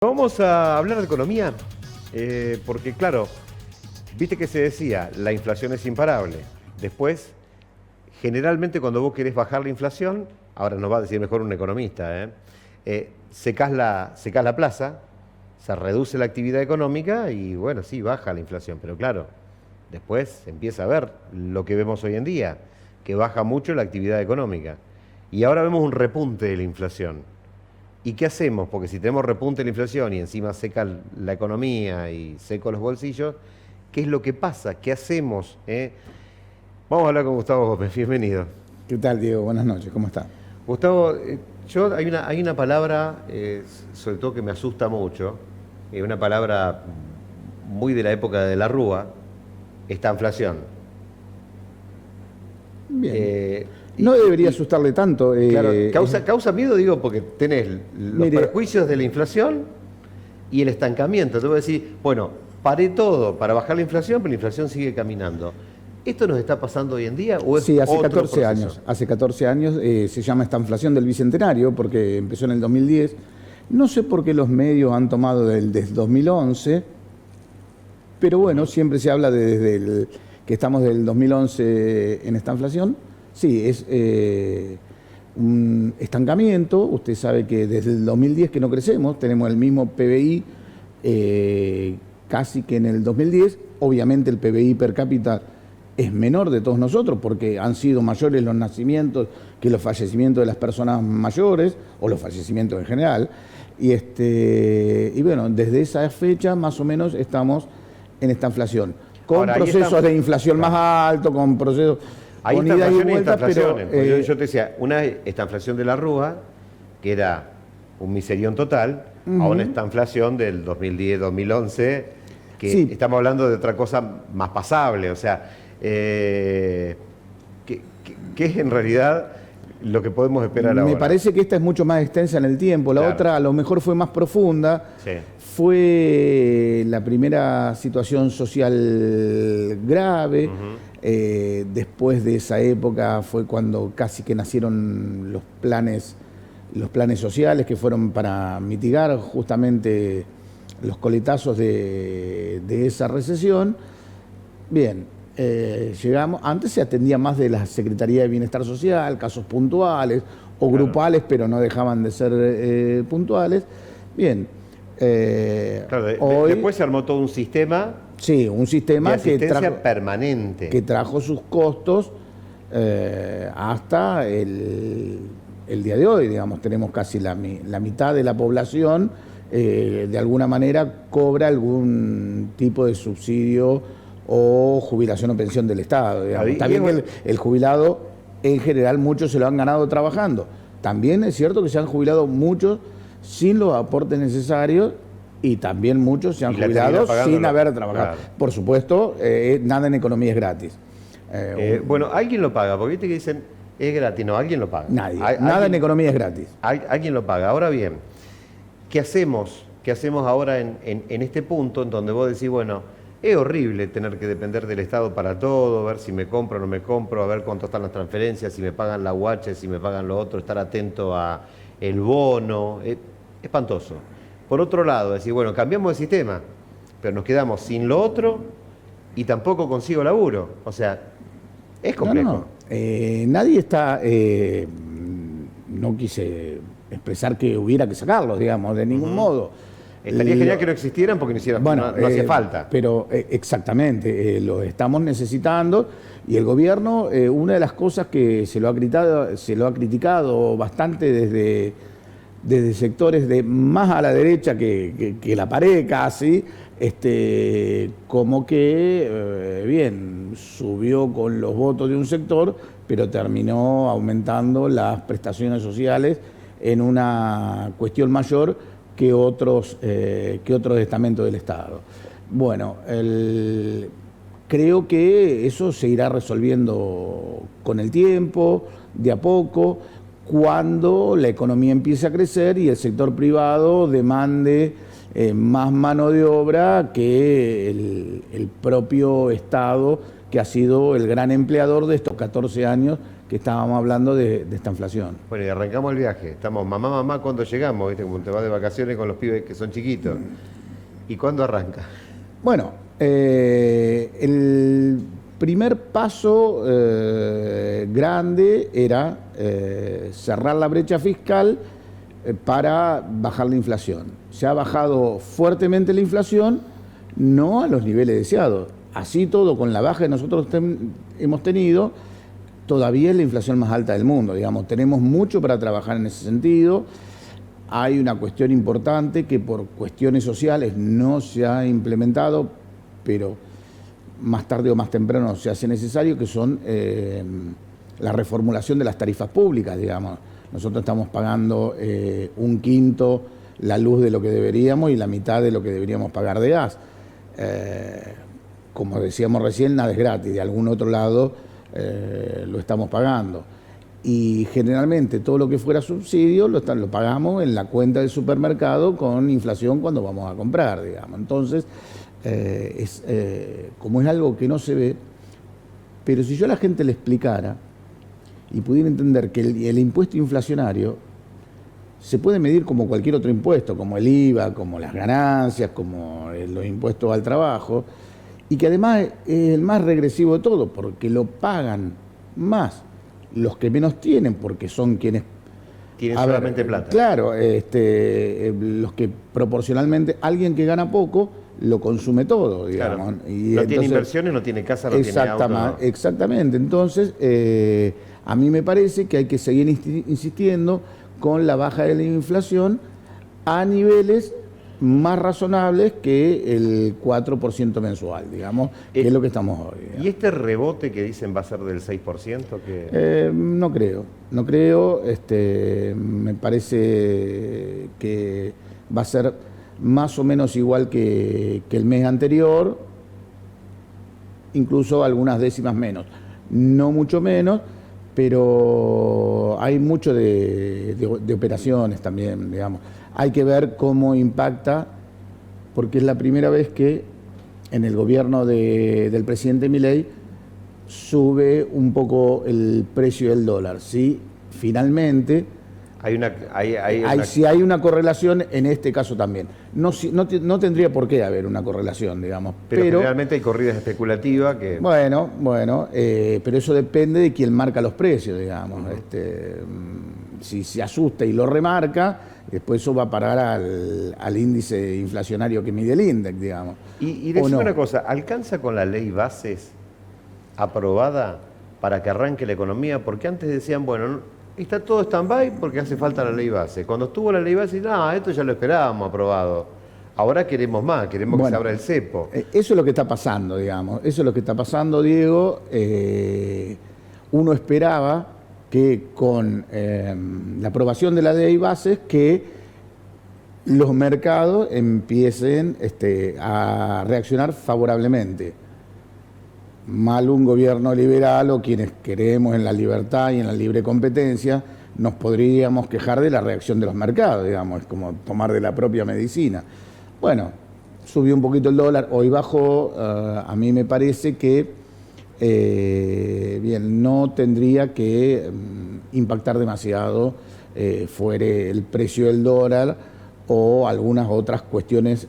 Vamos a hablar de economía, porque claro, viste que se decía, la inflación es imparable. Después, generalmente cuando vos querés bajar la inflación, ahora nos va a decir mejor un economista, secás la plaza, se reduce la actividad económica y bueno, sí, baja la inflación, pero claro, después se empieza a ver lo que vemos hoy en día, que baja mucho la actividad económica. Y ahora vemos un repunte de la inflación. ¿Y qué hacemos? Porque si tenemos repunte de la inflación y encima seca la economía y seco los bolsillos, ¿qué es lo que pasa? ¿Qué hacemos? Vamos a hablar con Gustavo Gómez, bienvenido. ¿Qué tal, Diego? Buenas noches, ¿cómo está? Gustavo, hay una palabra, sobre todo que me asusta mucho, una palabra muy de la época de la Rúa, estanflación. Bien. No debería asustarle tanto. Claro, causa miedo, digo, porque tenés los perjuicios de la inflación y el estancamiento. Te voy a decir, bueno, paré todo para bajar la inflación, pero la inflación sigue caminando. ¿Esto nos está pasando hoy en día o es Sí, hace otro 14 proceso? años. Hace 14 años se llama estanflación del Bicentenario, porque empezó en el 2010. No sé por qué los medios han tomado desde 2011, pero bueno, siempre se habla que estamos del 2011 en estanflación. Sí, es un estancamiento. Usted sabe que desde el 2010 que no crecemos, tenemos el mismo PBI casi que en el 2010. Obviamente el PBI per cápita es menor de todos nosotros porque han sido mayores los nacimientos que los fallecimientos de las personas mayores o los fallecimientos en general. Y bueno, desde esa fecha más o menos estamos en esta inflación. Con ahora, procesos de inflación más altos, con procesos... Hay estanflación y estanflaciones. Pero, yo te decía, una estanflación de la Rúa, que era un miserión total, a una estanflación del 2010-2011, que sí, estamos hablando de otra cosa más pasable. O sea, ¿qué es en realidad lo que podemos esperar ahora? Me parece que esta es mucho más extensa en el tiempo. La otra a lo mejor fue más profunda. Sí. Fue la primera situación social grave. Después de esa época fue cuando casi que nacieron los planes sociales que fueron para mitigar justamente los coletazos de esa recesión. Bien, llegamos, antes se atendía más de la Secretaría de Bienestar Social, casos puntuales o grupales, pero no dejaban de ser puntuales. Bien. Hoy, después se armó todo un sistema. Sí, un sistema permanente que trajo sus costos hasta el día de hoy. Digamos, tenemos casi la mitad de la población de alguna manera cobra algún tipo de subsidio o jubilación o pensión del Estado. Está bien que el jubilado en general muchos se lo han ganado trabajando. También es cierto que se han jubilado muchos sin los aportes necesarios y también muchos se han jubilado sin haber trabajado. Claro. Por supuesto, nada en economía es gratis. Bueno, alguien lo paga, porque viste que dicen es gratis. No, alguien lo paga. Nadie. Nada en economía es gratis. Alguien lo paga. Ahora bien, ¿qué hacemos? ¿Qué hacemos ahora en este punto en donde vos decís, bueno, es horrible tener que depender del Estado para todo, ver si me compro o no me compro, a ver cuánto están las transferencias, si me pagan la UH, si me pagan lo otro, estar atento a el bono, espantoso. Por otro lado, decir, bueno, cambiamos de sistema, pero nos quedamos sin lo otro y tampoco consigo laburo. O sea, es complejo. Nadie está... no quise expresar que hubiera que sacarlos, digamos, de ningún modo. Estaría genial que no existieran porque no hacía falta. Pero exactamente, lo estamos necesitando y el gobierno, una de las cosas que se lo ha criticado bastante desde sectores de más a la derecha que la pared casi, como que, bien, subió con los votos de un sector, pero terminó aumentando las prestaciones sociales en una cuestión mayor que otros estamentos del Estado. Bueno, creo que eso se irá resolviendo con el tiempo, de a poco, cuando la economía empiece a crecer y el sector privado demande más mano de obra que el propio Estado, que ha sido el gran empleador de estos 14 años que estábamos hablando de esta inflación. Bueno, y arrancamos el viaje. Estamos, mamá, ¿cuándo llegamos? ¿Viste? Como te vas de vacaciones con los pibes que son chiquitos. ¿Y cuándo arranca? Bueno, el primer paso grande era cerrar la brecha fiscal para bajar la inflación. Se ha bajado fuertemente la inflación, no a los niveles deseados. Así todo, con la baja que nosotros hemos tenido, todavía es la inflación más alta del mundo, digamos. Tenemos mucho para trabajar en ese sentido. Hay una cuestión importante que por cuestiones sociales no se ha implementado, pero más tarde o más temprano se hace necesario, que son la reformulación de las tarifas públicas, digamos. Nosotros estamos pagando un quinto la luz de lo que deberíamos y la mitad de lo que deberíamos pagar de gas. Como decíamos recién, nada es gratis, de algún otro lado lo estamos pagando. Y generalmente todo lo que fuera subsidio lo pagamos en la cuenta del supermercado con inflación cuando vamos a comprar, digamos. Entonces, como es algo que no se ve, pero si yo a la gente le explicara y pudiera entender que el impuesto inflacionario se puede medir como cualquier otro impuesto, como el IVA, como las ganancias, como los impuestos al trabajo, y que además es el más regresivo de todo, porque lo pagan más los que menos tienen, porque son quienes tienen solamente plata. Claro, los que proporcionalmente, alguien que gana poco lo consume todo, digamos. Claro. Y no entonces, tiene inversiones, no tiene casa, no tiene auto. No. Exactamente. Entonces, a mí me parece que hay que seguir insistiendo con la baja de la inflación a niveles más razonables que el 4% mensual, digamos, que es lo que estamos hoy. Digamos. ¿Y este rebote que dicen va a ser del 6%? Que... No creo. Me parece que va a ser más o menos igual que el mes anterior, incluso algunas décimas menos. No mucho menos, pero hay mucho de operaciones también, digamos. Hay que ver cómo impacta, porque es la primera vez que en el gobierno del presidente Milei sube un poco el precio del dólar. Sí, finalmente hay una correlación en este caso también. No tendría por qué haber una correlación, digamos. Pero generalmente hay corridas especulativas que... Bueno, pero eso depende de quién marca los precios, digamos. Si se asusta y lo remarca, después eso va a parar al índice inflacionario que mide el INDEC, digamos. Y decime una cosa, ¿alcanza con la ley bases aprobada para que arranque la economía? Porque antes decían, bueno, está todo stand-by porque hace falta la ley base. Cuando estuvo la ley base, esto ya lo esperábamos aprobado. Ahora queremos más, queremos que se abra el cepo. Eso es lo que está pasando, digamos. Eso es lo que está pasando, Diego. Uno esperaba que con la aprobación de la ley bases que los mercados empiecen a reaccionar favorablemente. Mal un gobierno liberal o quienes creemos en la libertad y en la libre competencia, nos podríamos quejar de la reacción de los mercados, digamos, es como tomar de la propia medicina. Bueno, subió un poquito el dólar, hoy bajó, a mí me parece que no tendría que impactar demasiado fuere el precio del dólar o algunas otras cuestiones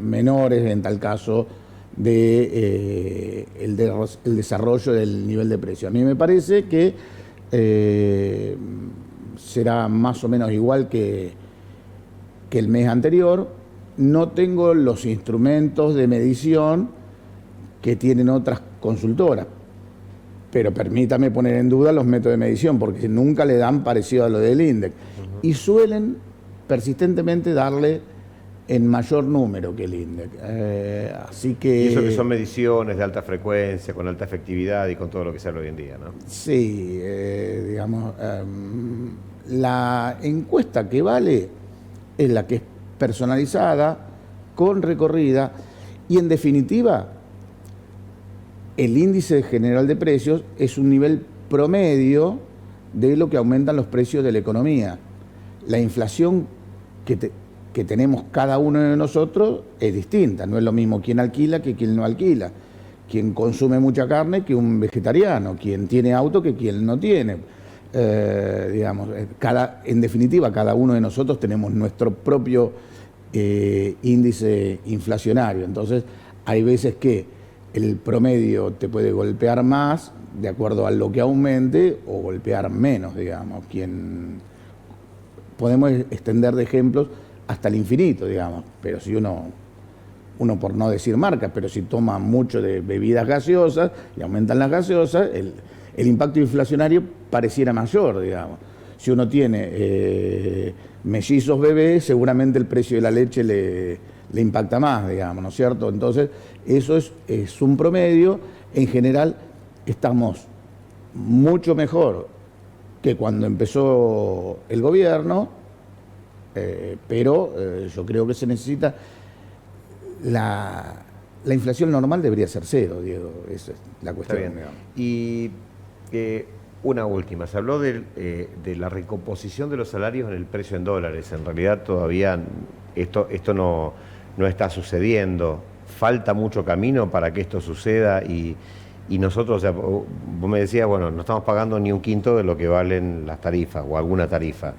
menores, en tal caso, el desarrollo del nivel de precio. A mí me parece que será más o menos igual que el mes anterior. No tengo los instrumentos de medición que tienen otras consultoras, pero permítame poner en duda los métodos de medición, porque nunca le dan parecido a lo del INDEC. Y suelen persistentemente darle en mayor número que el INDEC. Así que... Y eso que son mediciones de alta frecuencia, con alta efectividad y con todo lo que se habla hoy en día, ¿no? Sí, digamos, la encuesta que vale es la que es personalizada, con recorrida, y en definitiva, el índice general de precios es un nivel promedio de lo que aumentan los precios de la economía. La inflación que tenemos cada uno de nosotros es distinta, no es lo mismo quien alquila que quien no alquila. quien consume mucha carne que un vegetariano, quien tiene auto que quien no tiene. Digamos, en definitiva, cada uno de nosotros tenemos nuestro propio índice inflacionario. Entonces, hay veces que el promedio te puede golpear más de acuerdo a lo que aumente o golpear menos, digamos. Podemos extender de ejemplos hasta el infinito, digamos, pero si uno por no decir marcas, pero si toma mucho de bebidas gaseosas y aumentan las gaseosas, el impacto inflacionario pareciera mayor, digamos. Si uno tiene mellizos bebés, seguramente el precio de la leche le impacta más, digamos, ¿no es cierto? Entonces, eso es un promedio. En general, estamos mucho mejor que cuando empezó el gobierno, pero yo creo que se necesita... La inflación normal debería ser cero, Diego, esa es la cuestión. Está bien. Y una última, se habló de la recomposición de los salarios en el precio en dólares. En realidad todavía esto no está sucediendo. Falta mucho camino para que esto suceda y nosotros, o sea, vos me decías, bueno, no estamos pagando ni un quinto de lo que valen las tarifas o alguna tarifa.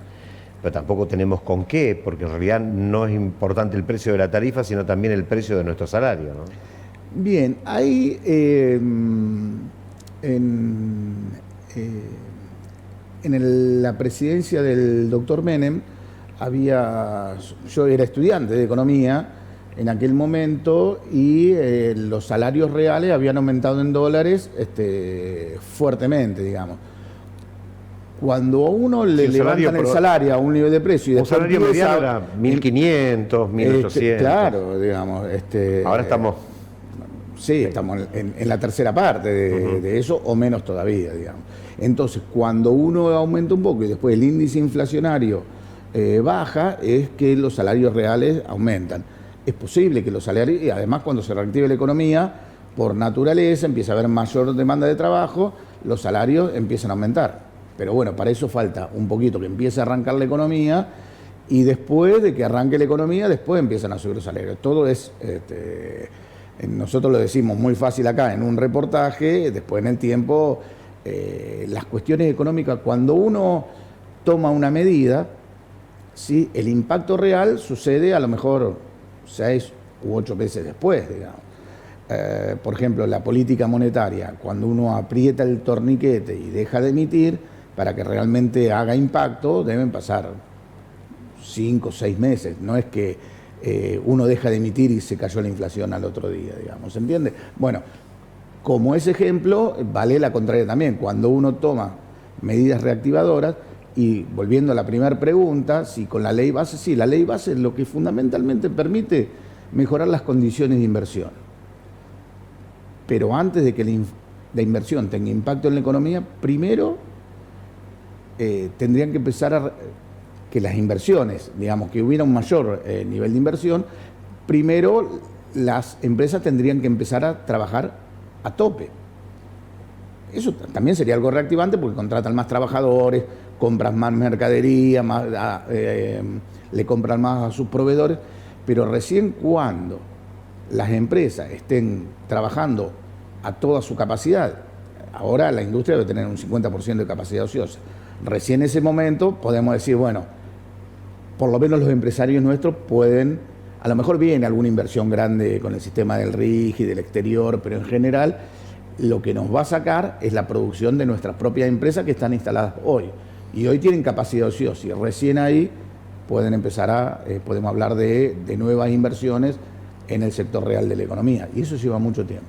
Pero tampoco tenemos con qué, porque en realidad no es importante el precio de la tarifa, sino también el precio de nuestro salario, ¿no? Bien, ahí la presidencia del doctor Menem yo era estudiante de economía en aquel momento y los salarios reales habían aumentado en dólares fuertemente, digamos. Cuando a uno le levantan el salario a un nivel de precio y después... Un salario mediano era 1.500, 1.800. Claro, digamos. Ahora estamos... Sí, estamos en la tercera parte de eso o menos todavía, digamos. Entonces, cuando uno aumenta un poco y después el índice inflacionario baja, es que los salarios reales aumentan. Es posible que los salarios... Y además, cuando se reactive la economía, por naturaleza empieza a haber mayor demanda de trabajo, los salarios empiezan a aumentar. Pero bueno, para eso falta un poquito que empiece a arrancar la economía y después de que arranque la economía, después empiezan a subir los salarios. Todo es, nosotros lo decimos muy fácil acá en un reportaje, después en el tiempo, las cuestiones económicas, cuando uno toma una medida, ¿sí? El impacto real sucede a lo mejor 6 u 8 meses después, digamos. Por ejemplo, la política monetaria, cuando uno aprieta el torniquete y deja de emitir, para que realmente haga impacto, deben pasar 5 o 6 meses. No es que uno deja de emitir y se cayó la inflación al otro día, digamos, ¿se entiende? Bueno, como ese ejemplo, vale la contraria también. Cuando uno toma medidas reactivadoras, y volviendo a la primera pregunta, si con la ley base, sí, la ley base es lo que fundamentalmente permite mejorar las condiciones de inversión. Pero antes de que la inversión tenga impacto en la economía, primero tendrían que empezar que las inversiones, digamos, que hubiera un mayor nivel de inversión, primero las empresas tendrían que empezar a trabajar a tope. Eso también sería algo reactivante porque contratan más trabajadores, compran más mercadería, le compran más a sus proveedores, pero recién cuando las empresas estén trabajando a toda su capacidad, ahora la industria debe tener un 50% de capacidad ociosa, recién en ese momento podemos decir, bueno, por lo menos los empresarios nuestros pueden, a lo mejor viene alguna inversión grande con el sistema del RIG y del exterior, pero en general lo que nos va a sacar es la producción de nuestras propias empresas que están instaladas hoy. Y hoy tienen capacidad ociosa y recién ahí pueden empezar podemos hablar de nuevas inversiones en el sector real de la economía. Y eso lleva mucho tiempo.